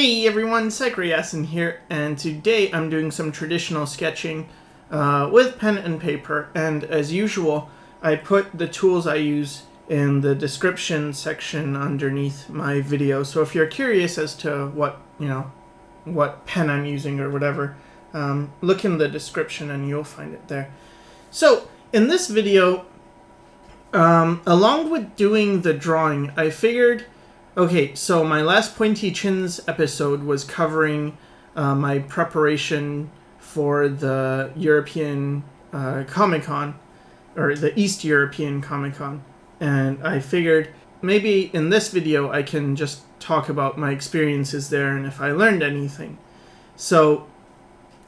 Hey everyone, Sycra here, and today I'm doing some traditional sketching with pen and paper, and as usual, I put the tools I use in the description section underneath my video. So if you're curious as to what pen I'm using or whatever, look in the description and you'll find it there. So in this video, along with doing the drawing, I figured, okay, so my last Pointy Chins episode was covering my preparation for the European Comic-Con, or the East European Comic-Con, and I figured maybe in this video I can just talk about my experiences there and if I learned anything. So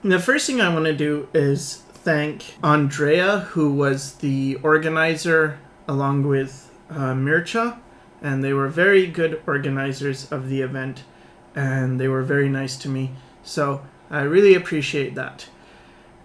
the first thing I want to do is thank Andrea, who was the organizer along with Mircha, and they were very good organizers of the event, and they were very nice to me, so I really appreciate that.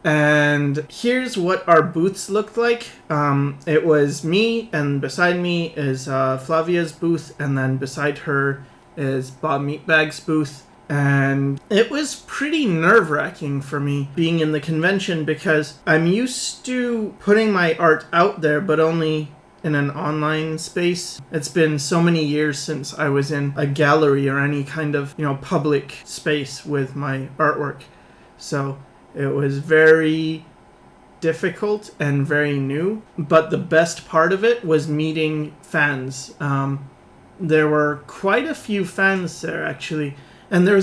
And here's what our booths looked like. It was me, and beside me is Flavia's booth, and then beside her is Bob Meatbag's booth. And it was pretty nerve-wracking for me being in the convention because I'm used to putting my art out there, but only in an online space. It's been so many years since I was in a gallery or any kind of, public space with my artwork. So it was very difficult and very new, but the best part of it was meeting fans. There were quite a few fans there, actually, and there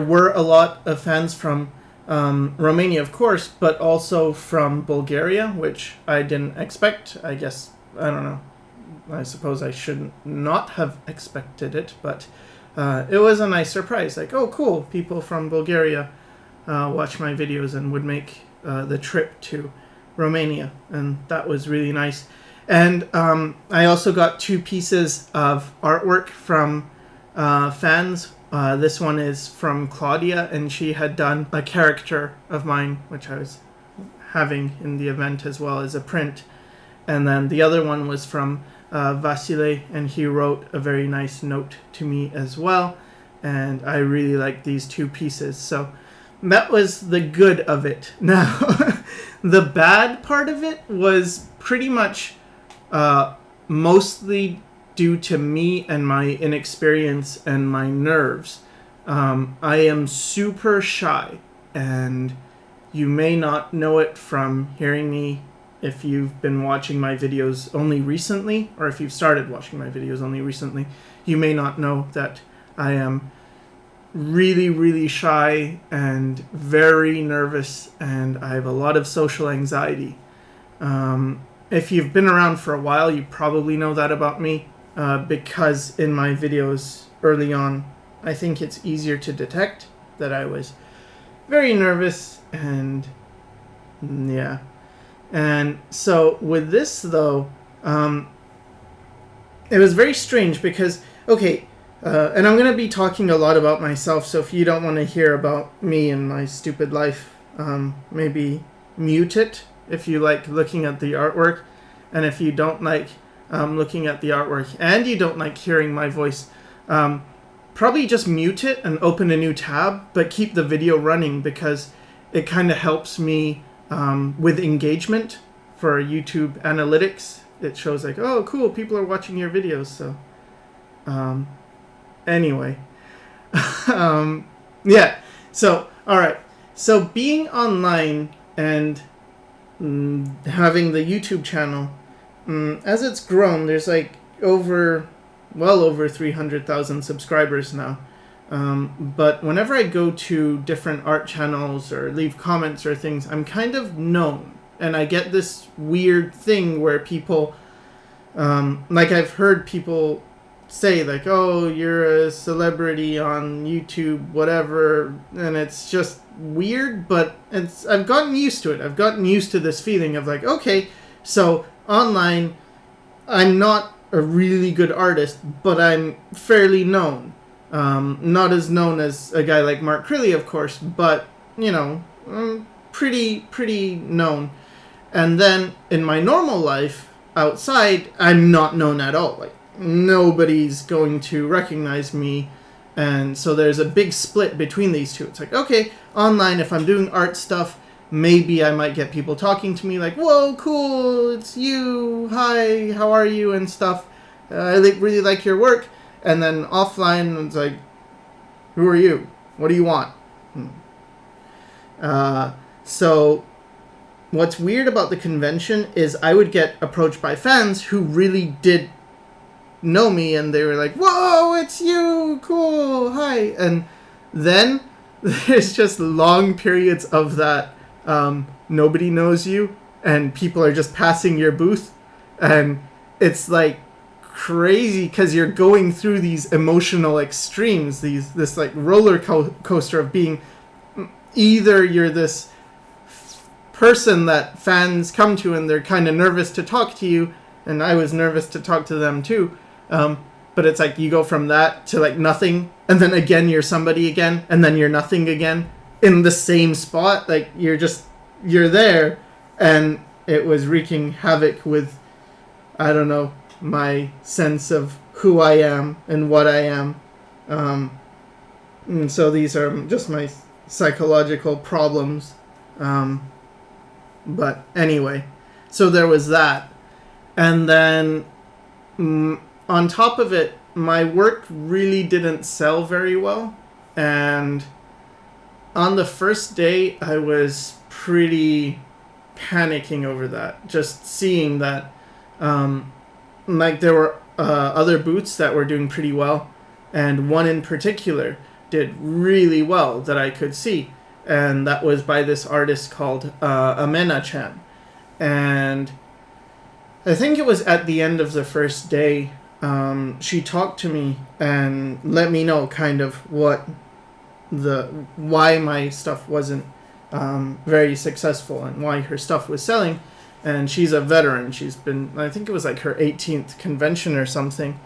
were a lot of fans from Romania, of course, but also from Bulgaria, which I didn't expect. I guess, I don't know, I suppose I shouldn't not have expected it, but it was a nice surprise. Like, oh cool, people from Bulgaria watch my videos and would make the trip to Romania, and that was really nice. And I also got 2 pieces of artwork from fans. This one is from Claudia, and she had done a character of mine, which I was having in the event, as well as a print. And then the other one was from Vasile, and he wrote a very nice note to me as well. And I really liked these 2 pieces. So that was the good of it. Now, the bad part of it was pretty much mostly due to me and my inexperience and my nerves. I am super shy, and you may not know it from hearing me if you've been watching my videos only recently, or if you've started watching my videos only recently. You may not know that I am really, really shy and very nervous, and I have a lot of social anxiety. If you've been around for a while, you probably know that about me. Because in my videos early on, I think it's easier to detect that I was very nervous, and yeah. And so with this though, it was very strange because, okay, and I'm going to be talking a lot about myself, so if you don't want to hear about me and my stupid life, maybe mute it if you like looking at the artwork, and if you don't like looking at the artwork and you don't like hearing my voice, probably just mute it and open a new tab, but keep the video running, because it kind of helps me with engagement for YouTube analytics. It shows like, oh cool, people are watching your videos. So anyway, yeah, so alright, so being online and having the YouTube channel, as it's grown, there's like well over 300,000 subscribers now. But whenever I go to different art channels or leave comments or things, I'm kind of known. And I get this weird thing where people, like I've heard people say like, oh, you're a celebrity on YouTube, whatever. And it's just weird, but I've gotten used to it. I've gotten used to this feeling of like, okay, so online, I'm not a really good artist, but I'm fairly known. Not as known as a guy like Mark Crilly, of course, but, pretty known. And then in my normal life, outside, I'm not known at all. Like, nobody's going to recognize me And so there's a big split between these two. It's like, okay, online, if I'm doing art stuff, maybe I might get people talking to me like, whoa, cool, it's you, hi, how are you, and stuff. I really like your work. And then offline, it's like, who are you? What do you want? So what's weird about the convention is I would get approached by fans who really did know me, and they were like, whoa, it's you, cool, hi. And then there's just long periods of that nobody knows you and people are just passing your booth, and it's like crazy because you're going through these emotional extremes, this like roller coaster of being either you're this person that fans come to and they're kind of nervous to talk to you, and I was nervous to talk to them too. But it's like you go from that to like nothing, and then again you're somebody again, and then you're nothing again in the same spot. Like you're there, and it was wreaking havoc with, I don't know, my sense of who I am and what I am. And so these are just my psychological problems. But anyway, so there was that. And then on top of it, my work really didn't sell very well. And on the first day, I was pretty panicking over that. Just seeing that, like there were other booths that were doing pretty well. And one in particular did really well that I could see. And that was by this artist called Amena-chan. And I think it was at the end of the first day, she talked to me and let me know kind of why my stuff wasn't very successful and why her stuff was selling. And she's a veteran. She's been, I think it was like her 18th convention or something.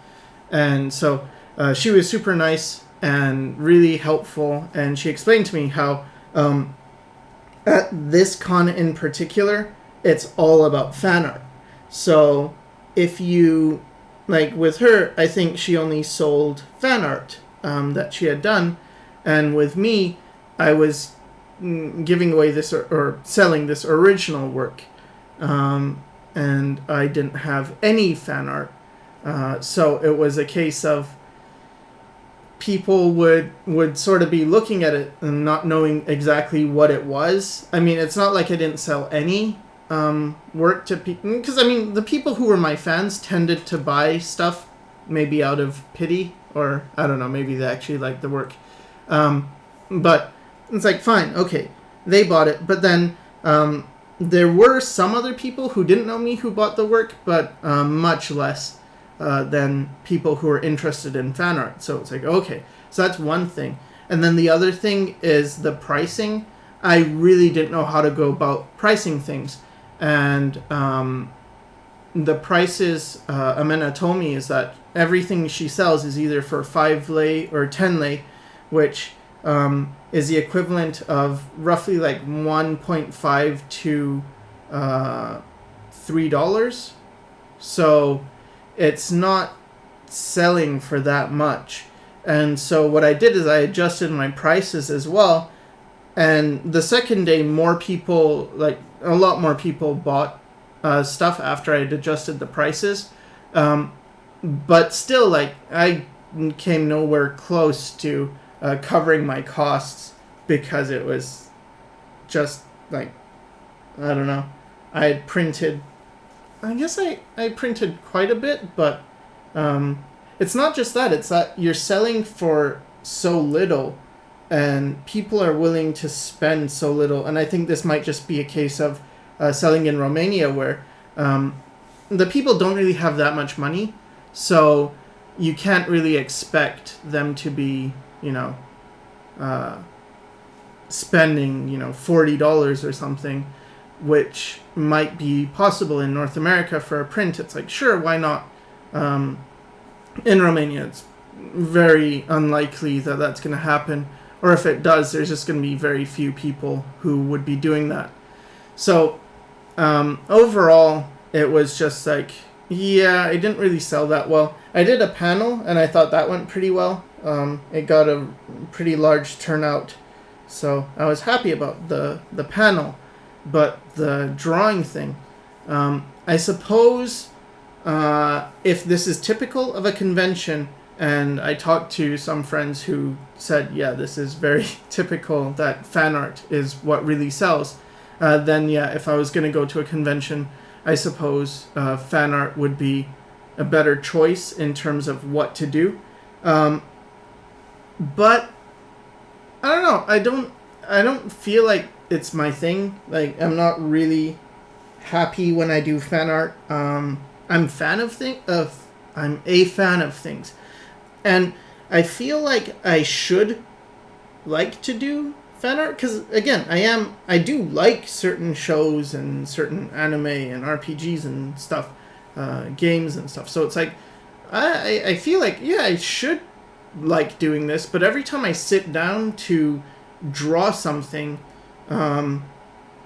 And so she was super nice and really helpful. And she explained to me how at this con in particular, it's all about fan art. So if you, like with her, I think she only sold fan art that she had done. And with me, I was giving away this or selling this original work. And I didn't have any fan art. So it was a case of people would sort of be looking at it and not knowing exactly what it was. I mean, it's not like I didn't sell any work to people, because I mean the people who were my fans tended to buy stuff maybe out of pity, or I don't know, maybe they actually liked the work, but it's like, fine, okay, they bought it. But then there were some other people who didn't know me who bought the work, but much less than people who are interested in fan art. So it's like, okay, so that's one thing. And then the other thing is the pricing. I really didn't know how to go about pricing things. And the prices Amena told me is that everything she sells is either for 5 lei or 10 lei, which is the equivalent of roughly like 1.5 to $3. So it's not selling for that much. And so what I did is I adjusted my prices as well. And the second day, more people, like a lot more people bought stuff after I had adjusted the prices. But still, like, I came nowhere close to covering my costs, because it was just like, I don't know. I had printed, I guess I printed quite a bit, but it's not just that. It's that you're selling for so little, and people are willing to spend so little. And I think this might just be a case of selling in Romania, where the people don't really have that much money. So you can't really expect them to be, spending, $40 or something, which might be possible in North America for a print. It's like, sure, why not? In Romania, it's very unlikely that that's going to happen. Or if it does, there's just going to be very few people who would be doing that. So overall, it was just like, yeah, I didn't really sell that well. I did a panel, and I thought that went pretty well. It got a pretty large turnout, so I was happy about the panel. But the drawing thing, I suppose, if this is typical of a convention, and I talked to some friends who said, yeah, this is very typical, that fan art is what really sells, then yeah, if I was going to go to a convention, I suppose fan art would be a better choice in terms of what to do. But I don't know. I don't feel like it's my thing. Like, I'm not really happy when I do fan art. I'm a fan of things, and I feel like I should like to do fan art because, again, I do like certain shows and certain anime and RPGs and stuff, games and stuff. So it's like I feel like, yeah, I should like doing this, but every time I sit down to draw something,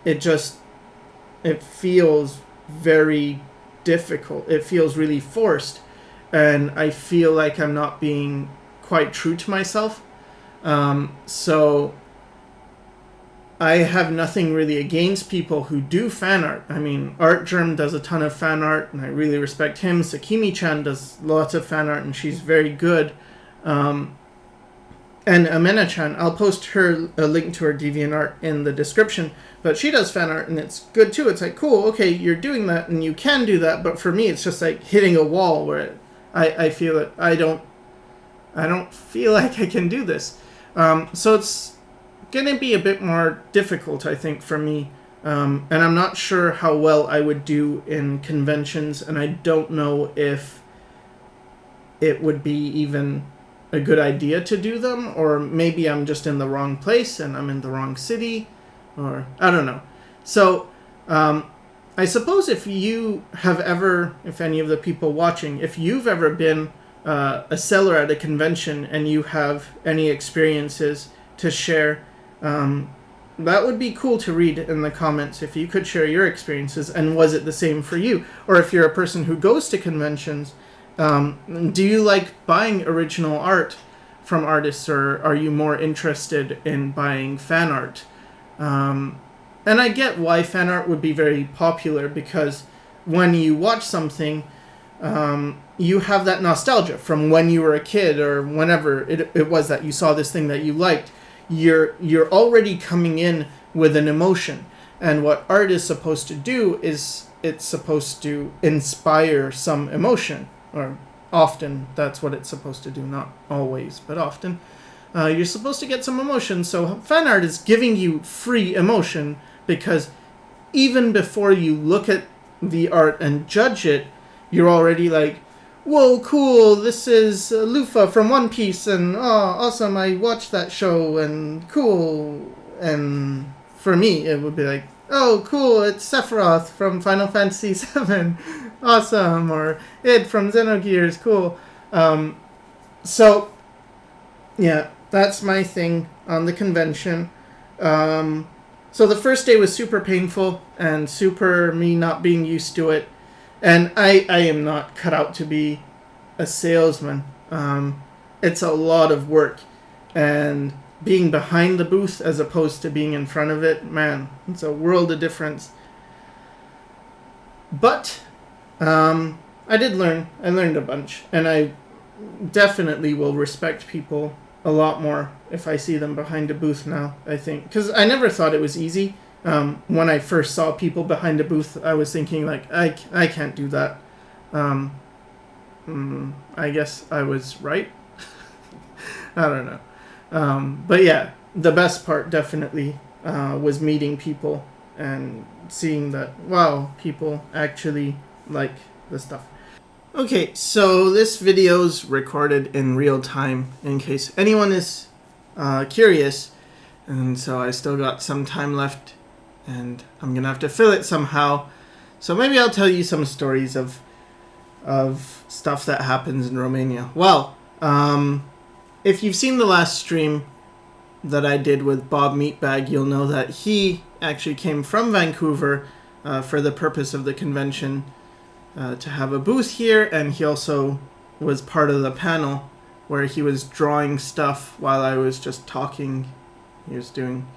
it feels very difficult. It feels really forced, and I feel like I'm not being quite true to myself. So I have nothing really against people who do fan art. I mean, ArtGerm does a ton of fan art, and I really respect him. Sakimi-chan does lots of fan art, and she's very good. And Amena-chan, I'll post a link to her DeviantArt in the description, but she does fan art, and it's good too. It's like, cool, okay, you're doing that, and you can do that, but for me, it's just like hitting a wall where I feel that I don't feel like I can do this. So it's gonna be a bit more difficult, I think, for me. And I'm not sure how well I would do in conventions, and I don't know if it would be even a good idea to do them, or maybe I'm just in the wrong place and I'm in the wrong city, or I don't know. So I suppose if you have ever, if any of the people watching, if you've ever been a seller at a convention and you have any experiences to share, that would be cool to read in the comments if you could share your experiences, and was it the same for you? Or if you're a person who goes to conventions, do you like buying original art from artists, or are you more interested in buying fan art? And I get why fan art would be very popular, because when you watch something, you have that nostalgia from when you were a kid, or whenever it was that you saw this thing that you liked. You're already coming in with an emotion, and what art is supposed to do is it's supposed to inspire some emotion. Or often that's what it's supposed to do, not always, but often. You're supposed to get some emotion, so fan art is giving you free emotion, because even before you look at the art and judge it, you're already like, whoa, cool, this is Luffy from One Piece, and oh, awesome, I watched that show, and cool. And for me, it would be like, oh, cool, it's Sephiroth from Final Fantasy VII. Awesome. Or Id from Xenogears. Cool. So, yeah, that's my thing on the convention. So the first day was super painful, and super me not being used to it. And I am not cut out to be a salesman. It's a lot of work. And being behind the booth as opposed to being in front of it, man, it's a world of difference. But I did learn. I learned a bunch. And I definitely will respect people a lot more if I see them behind a booth now, I think. Because I never thought it was easy. When I first saw people behind a booth, I was thinking, like, I can't do that. I guess I was right. I don't know. But yeah, the best part definitely was meeting people and seeing that, wow, people actually like the stuff. Okay, so this video's recorded in real time in case anyone is curious, and so I still got some time left, and I'm gonna have to fill it somehow. So maybe I'll tell you some stories of stuff that happens in Romania. Well, if you've seen the last stream that I did with Bob Meatbag, you'll know that he actually came from Vancouver for the purpose of the convention to have a booth here, and he also was part of the panel where he was drawing stuff while I was just talking. He was doing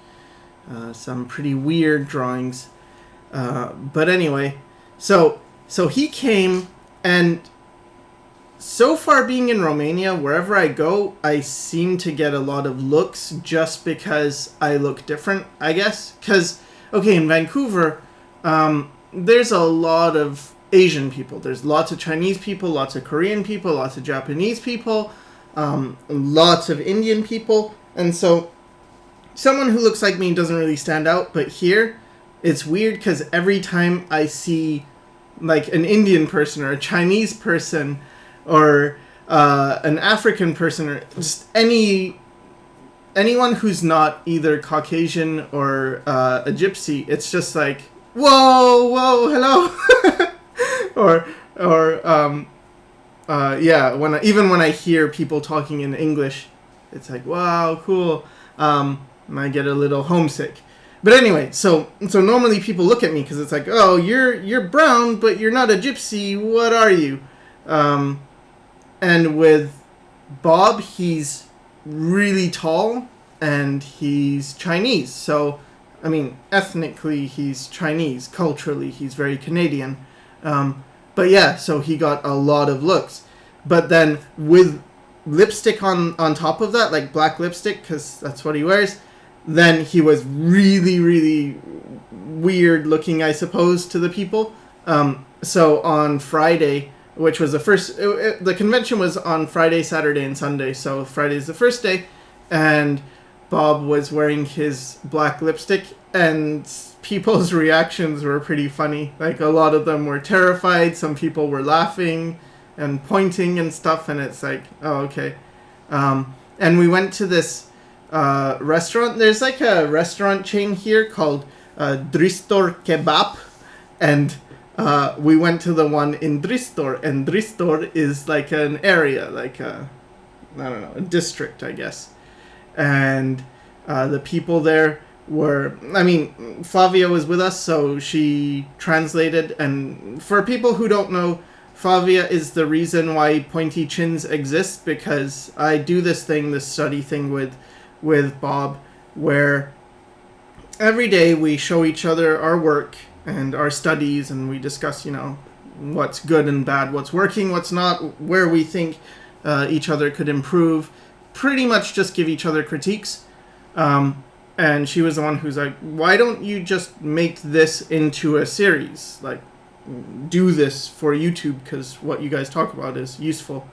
some pretty weird drawings. But anyway, so he came, and so far being in Romania, wherever I go, I seem to get a lot of looks just because I look different, I guess. Because, okay, in Vancouver, there's a lot of Asian people. There's lots of Chinese people, lots of Korean people, lots of Japanese people, lots of Indian people. And so someone who looks like me doesn't really stand out. But here, it's weird because every time I see like an Indian person or a Chinese person or an African person or just anyone who's not either Caucasian or a gypsy, it's just like, whoa, hello. Yeah, when I hear people talking in English, it's like, wow, cool. I get a little homesick. But anyway, so normally people look at me because it's like, oh, you're brown, but you're not a gypsy. What are you? And with Bob, he's really tall and he's Chinese. So, I mean, ethnically he's Chinese. Culturally, he's very Canadian. But yeah, so he got a lot of looks. But then with lipstick on top of that, like black lipstick, because that's what he wears, then he was really, really weird looking, I suppose, to the people. So on Friday, which was the first, the convention was on Friday, Saturday, and Sunday. So Friday's the first day, and Bob was wearing his black lipstick, and people's reactions were pretty funny. Like, a lot of them were terrified. Some people were laughing and pointing and stuff, and it's like, oh, okay. And we went to this restaurant. There's like a restaurant chain here called Dristor Kebab, and we went to the one in Dristor, and Dristor is like an area, like a district, I guess. And the people there were, I mean, Flavia was with us, so she translated. And for people who don't know, Flavia is the reason why pointy chins exist, because I do this study thing with Bob, where every day we show each other our work and our studies, and we discuss, what's good and bad, what's working, what's not, where we think each other could improve. Pretty much just give each other critiques. And she was the one who's like, why don't you just make this into a series? Like, do this for YouTube, because what you guys talk about is useful.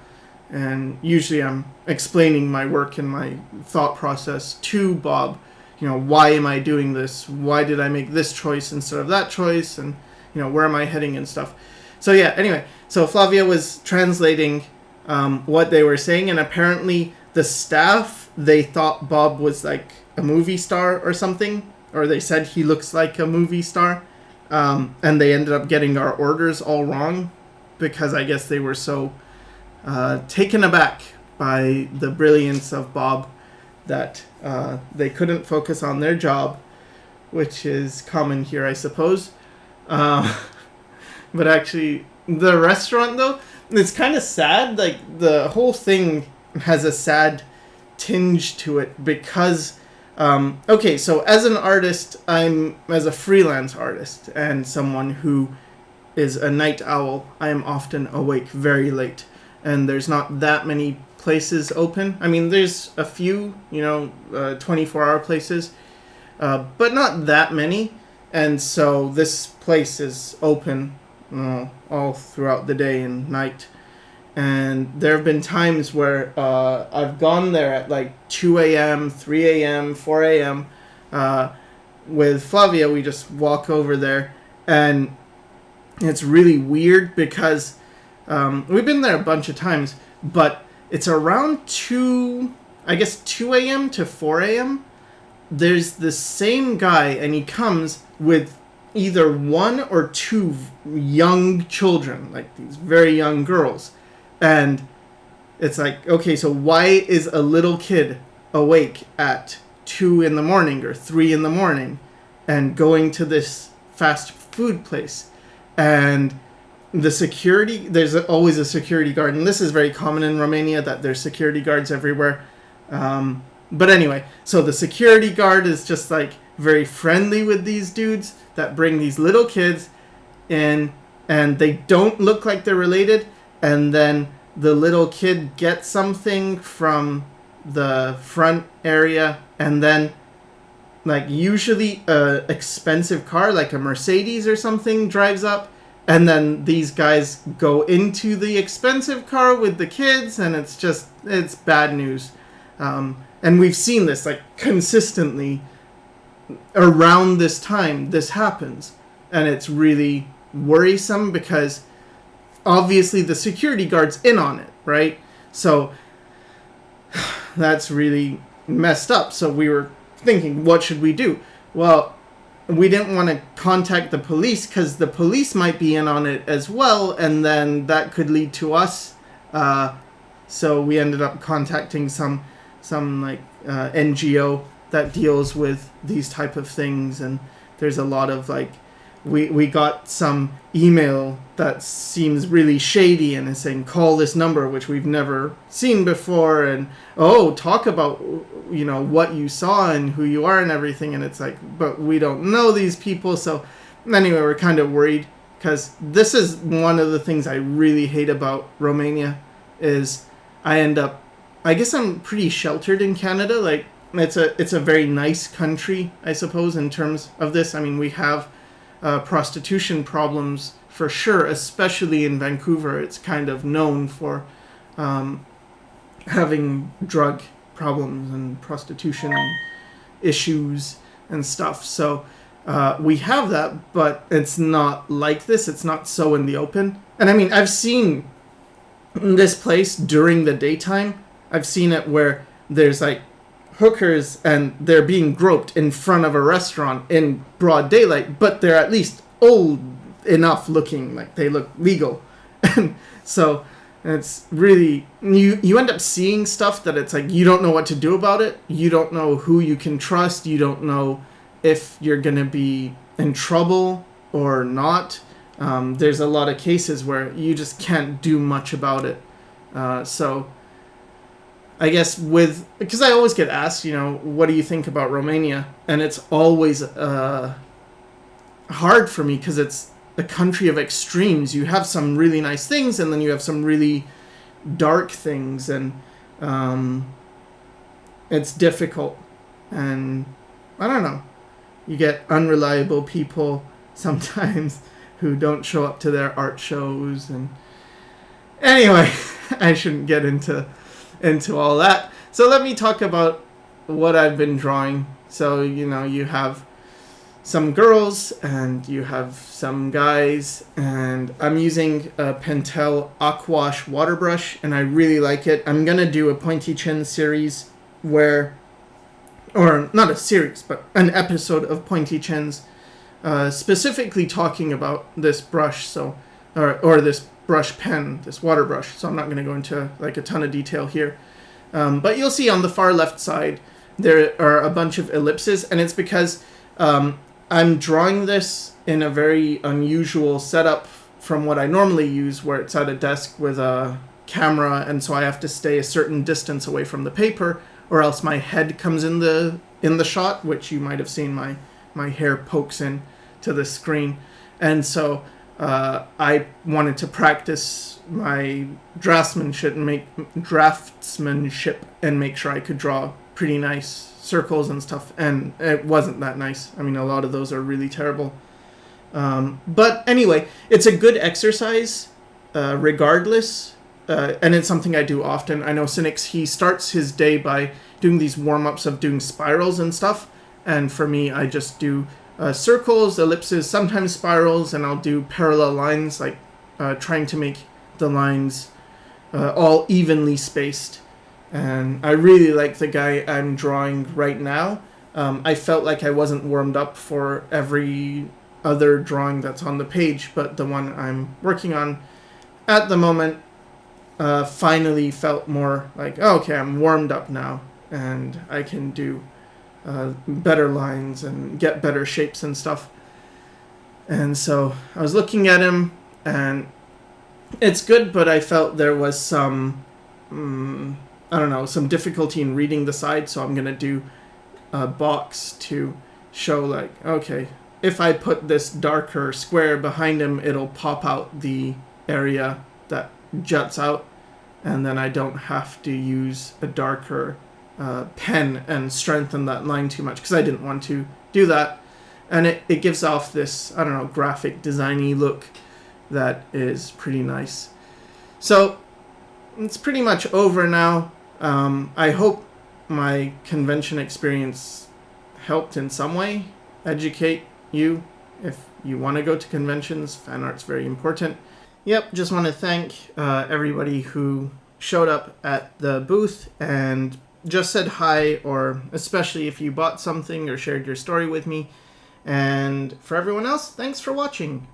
And usually I'm explaining my work and my thought process to Bob. Why am I doing this? Why did I make this choice instead of that choice? And, where am I heading and stuff? So yeah, anyway, so Flavia was translating what they were saying, and apparently the staff, they thought Bob was like a movie star or something, or they said he looks like a movie star, and they ended up getting our orders all wrong, because I guess they were so taken aback by the brilliance of Bob that they couldn't focus on their job, which is common here, I suppose. But actually, the restaurant, though, it's kind of sad. Like, the whole thing has a sad tinge to it, because okay, so as an artist, as a freelance artist and someone who is a night owl, I am often awake very late, and there's not that many places open. I mean, there's a few, 24-hour places, but not that many. And so this place is open all throughout the day and night. And there have been times where I've gone there at like 2 a.m., 3 a.m., 4 a.m. With Flavia, we just walk over there. And it's really weird because we've been there a bunch of times, but it's around 2 a.m. to 4 a.m. There's the same guy, and he comes with either one or two young children, like these very young girls. And it's like, okay, so why is a little kid awake at 2 in the morning or 3 in the morning and going to this fast food place? And the security, there's always a security guard, and this is very common in Romania that there's security guards everywhere. But anyway, so the security guard is just like very friendly with these dudes that bring these little kids in, and they don't look like they're related, and then the little kid gets something from the front area, and then like usually a expensive car like a Mercedes or something drives up, and then these guys go into the expensive car with the kids, and it's bad news. And we've seen this like consistently around this time. This happens, and it's really worrisome because obviously the security guard's in on it, right? So that's really messed up. So we were thinking, what should we do? Well, we didn't want to contact the police because the police might be in on it as well, and then that could lead to us. So we ended up contacting some like NGO that deals with these type of things, and there's a lot of like we got some email that seems really shady and is saying call this number, which we've never seen before, and talk about what you saw and who you are and everything, and it's like, but we don't know these people. So anyway, we're kind of worried because this is one of the things I really hate about Romania is I guess I'm pretty sheltered in Canada. Like it's a very nice country, I suppose, in terms of this. I mean, we have prostitution problems for sure, especially in Vancouver. It's kind of known for having drug problems and prostitution issues and stuff. So we have that, but it's not like this. It's not so in the open. And I mean, I've seen this place during the daytime. I've seen it where there's like hookers and they're being groped in front of a restaurant in broad daylight, but they're at least old enough looking, like they look legal. And so it's really, you end up seeing stuff that it's like you don't know what to do about it. You don't know who you can trust. You don't know if you're going to be in trouble or not. There's a lot of cases where you just can't do much about it. So I guess because I always get asked, what do you think about Romania? And it's always hard for me because it's a country of extremes. You have some really nice things, and then you have some really dark things, and it's difficult. And I don't know. You get unreliable people sometimes who don't show up to their art shows, and anyway, I shouldn't get into all that. So let me talk about what I've been drawing. So, you have some girls and you have some guys, and I'm using a Pentel Aquash water brush, and I really like it. I'm going to do a pointy chin series or not a series, but an episode of pointy chins, specifically talking about this brush, or this brush pen, this water brush. So I'm not going to go into like a ton of detail here. But you'll see on the far left side, there are a bunch of ellipses, and it's because I'm drawing this in a very unusual setup from what I normally use, where it's at a desk with a camera, and so I have to stay a certain distance away from the paper, or else my head comes in the shot, which you might have seen my hair pokes in to the screen. And so I wanted to practice my draftsmanship and make sure I could draw pretty nice circles and stuff, and it wasn't that nice. I mean, a lot of those are really terrible. But anyway, it's a good exercise regardless, and it's something I do often. I know Cynics, he starts his day by doing these warm-ups of doing spirals and stuff, and for me, I just do circles, ellipses, sometimes spirals, and I'll do parallel lines, like trying to make the lines all evenly spaced. And I really like the guy I'm drawing right now. I felt like I wasn't warmed up for every other drawing that's on the page, but the one I'm working on at the moment finally felt more like, oh, okay, I'm warmed up now, and I can do better lines and get better shapes and stuff. And so I was looking at him, and It's good, but I felt there was some, I don't know, some difficulty in reading the side, so I'm going to do a box to show, like, okay, if I put this darker square behind him, it'll pop out the area that juts out, and then I don't have to use a darker pen and strengthen that line too much, because I didn't want to do that. And it gives off this, I don't know, graphic designy look that is pretty nice. So it's pretty much over now. I hope my convention experience helped in some way educate you. If you want to go to conventions, fan art's very important. Yep, just want to thank everybody who showed up at the booth and just said hi, or especially if you bought something or shared your story with me. And for everyone else, thanks for watching.